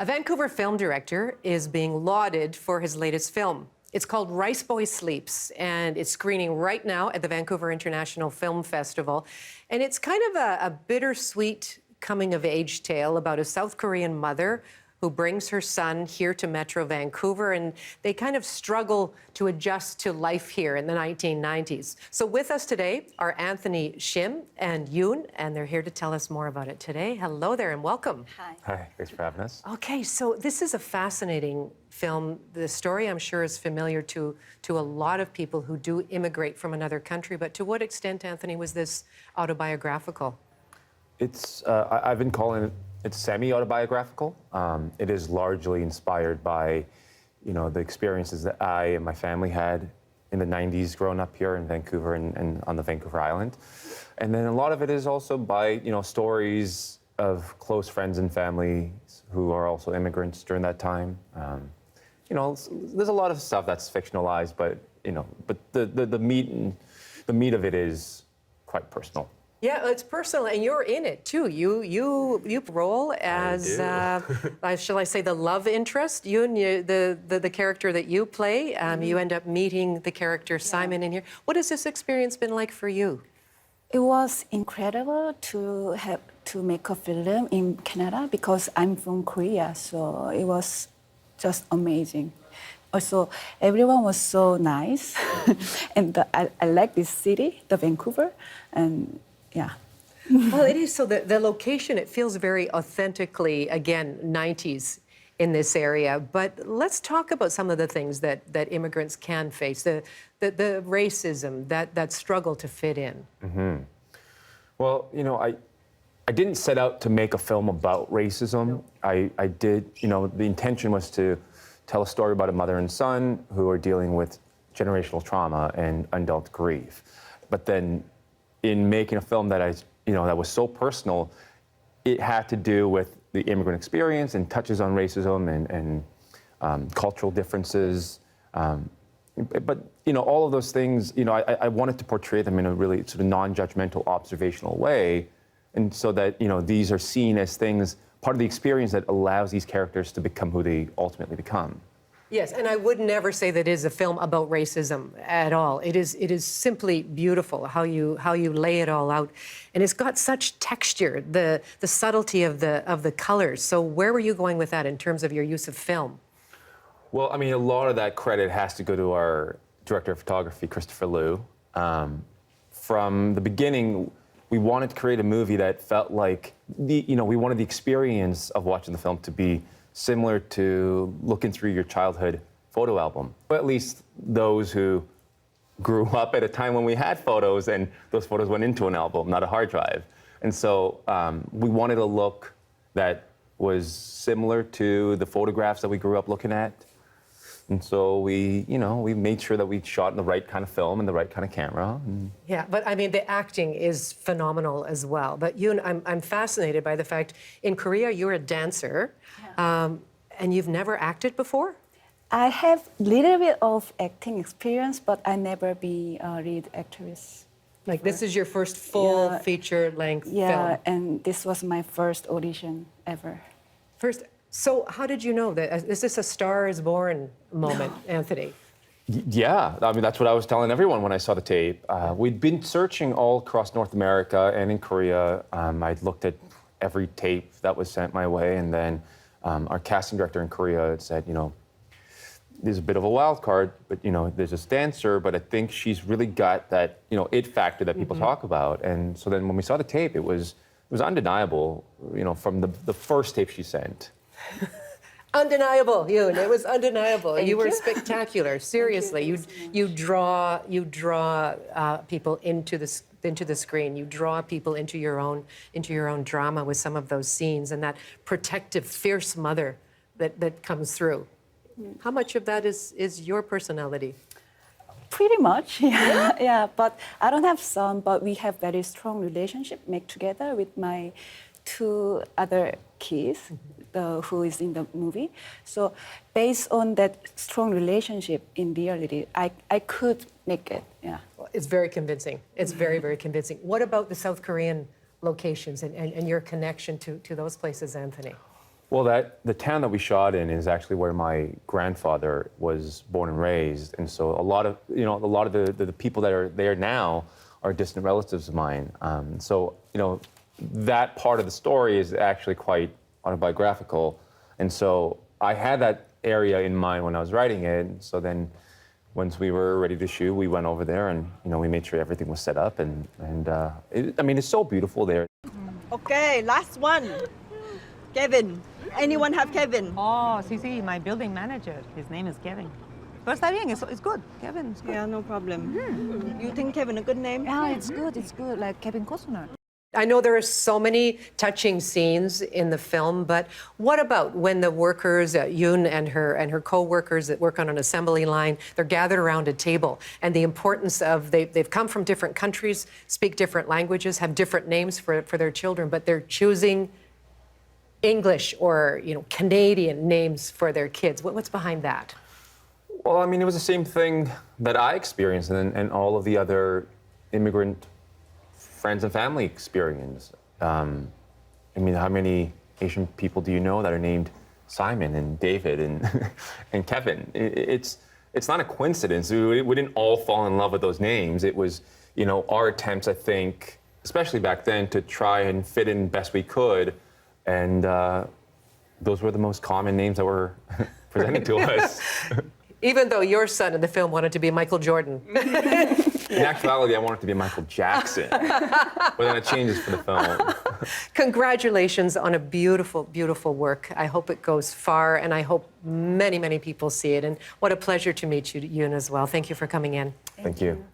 A Vancouver film director is being lauded for his latest film. It's called Riceboy Sleeps, and it's screening right now at the Vancouver International Film Festival. And it's kind of a bittersweet coming-of-age tale about a South Korean mother who brings her son here to Metro Vancouver, and they kind of struggle to adjust to life here in the 1990s. So with us today are Anthony Shim and Yoon, and they're here to tell us more about it today. Hello there and welcome. Hi. Hi, thanks for having us. Okay, so this is a fascinating film. The story, I'm sure, is familiar to a lot of people who do immigrate from another country, but to what extent, Anthony, was this autobiographical? I've been calling it semi-autobiographical. It is largely inspired by, the experiences that I and my family had in the 90s growing up here in Vancouver and on the Vancouver Island. And then a lot of it is also by, stories of close friends and families who are also immigrants during that time. There's a lot of stuff that's fictionalized, but the meat of it is quite personal. Yeah, it's personal, and you're in it too. You role as shall I say the love interest? The character that you play. You end up meeting the character Simon in here. What has this experience been like for you? It was incredible to make a film in Canada because I'm from Korea, so it was just amazing. Also, everyone was so nice, and I like this city, the Vancouver, and yeah. Well, it is. So the location, it feels very authentically, again, 90s in this area. But let's talk about some of the things that immigrants can face, the racism, that struggle to fit in. Mm-hmm. Well, I didn't set out to make a film about racism. No. I did, the intention was to tell a story about a mother and son who are dealing with generational trauma and undealt grief. But then in making a film that that was so personal, it had to do with the immigrant experience and touches on racism and cultural differences. But all of those things, I wanted to portray them in a really sort of non-judgmental, observational way, and so that these are seen as things, part of the experience that allows these characters to become who they ultimately become. Yes, and I would never say that it is a film about racism at all. It is simply beautiful how you lay it all out, and it's got such texture, the subtlety of the colors. So where were you going with that in terms of your use of film? Well, a lot of that credit has to go to our director of photography, Christopher Liu. From the beginning, we wanted to create a movie that felt like we wanted the experience of watching the film to be similar to looking through your childhood photo album, or at least those who grew up at a time when we had photos and those photos went into an album, not a hard drive. And so we wanted a look that was similar to the photographs that we grew up looking at. And so we made sure that we shot in the right kind of film and the right kind of camera. Yeah, but the acting is phenomenal as well. But I'm fascinated by the fact, in Korea, you're a dancer, and you've never acted before? I have a little bit of acting experience, but I never be a lead actress. Like, this is your first full feature-length film? Yeah, and this was my first audition ever. So how did you know that? Is this a Star is Born moment, Anthony? Yeah, that's what I was telling everyone when I saw the tape. We'd been searching all across North America and in Korea. I'd looked at every tape that was sent my way, and then our casting director in Korea said, there's a bit of a wild card, but there's this dancer, but I think she's really got that it factor that people talk about. And so then when we saw the tape, it was undeniable, from the first tape she sent. Undeniable, Yoon. It was undeniable. You were spectacular. Seriously, you draw people into the screen. You draw people into your own drama with some of those scenes and that protective, fierce mother that comes through. How much of that is your personality? Pretty much, yeah. Yeah, but I don't have son, but we have very strong relationship made together with my two other kids, who is in the movie. So based on that strong relationship in reality, I could make it, yeah. Well, it's very convincing. It's very, very convincing. What about the South Korean locations and your connection to those places, Anthony? Well, the town that we shot in is actually where my grandfather was born and raised, and so a lot of the people that are there now are distant relatives of mine. So that part of the story is actually quite autobiographical, and so I had that area in mind when I was writing it. So then, once we were ready to shoot, we went over there and we made sure everything was set up, and it's so beautiful there. Okay, last one. Kevin. Anyone have Kevin? Oh, sí, my building manager. His name is Kevin. Pero está bien, it's good. Kevin, it's good. Yeah, no problem. You think Kevin a good name? Yeah, it's good, like Kevin Costner. I know there are so many touching scenes in the film, but what about when the workers, Yoon and her co-workers that work on an assembly line, they're gathered around a table, and the importance of they've come from different countries, speak different languages, have different names for their children, but they're choosing English or Canadian names for their kids. What's behind that? Well, it was the same thing that I experienced and all of the other immigrant friends and family experience. How many Asian people do you know that are named Simon and David and and Kevin? It's not a coincidence. We didn't all fall in love with those names. It was, our attempts, I think, especially back then, to try and fit in best we could. And those were the most common names that were presented to us. Even though your son in the film wanted to be Michael Jordan. In actuality, I wanted to be Michael Jackson. But then it changes for the film. Congratulations on a beautiful, beautiful work. I hope it goes far, and I hope many, many people see it. And what a pleasure to meet you, Yoon, as well. Thank you for coming in. Thank you.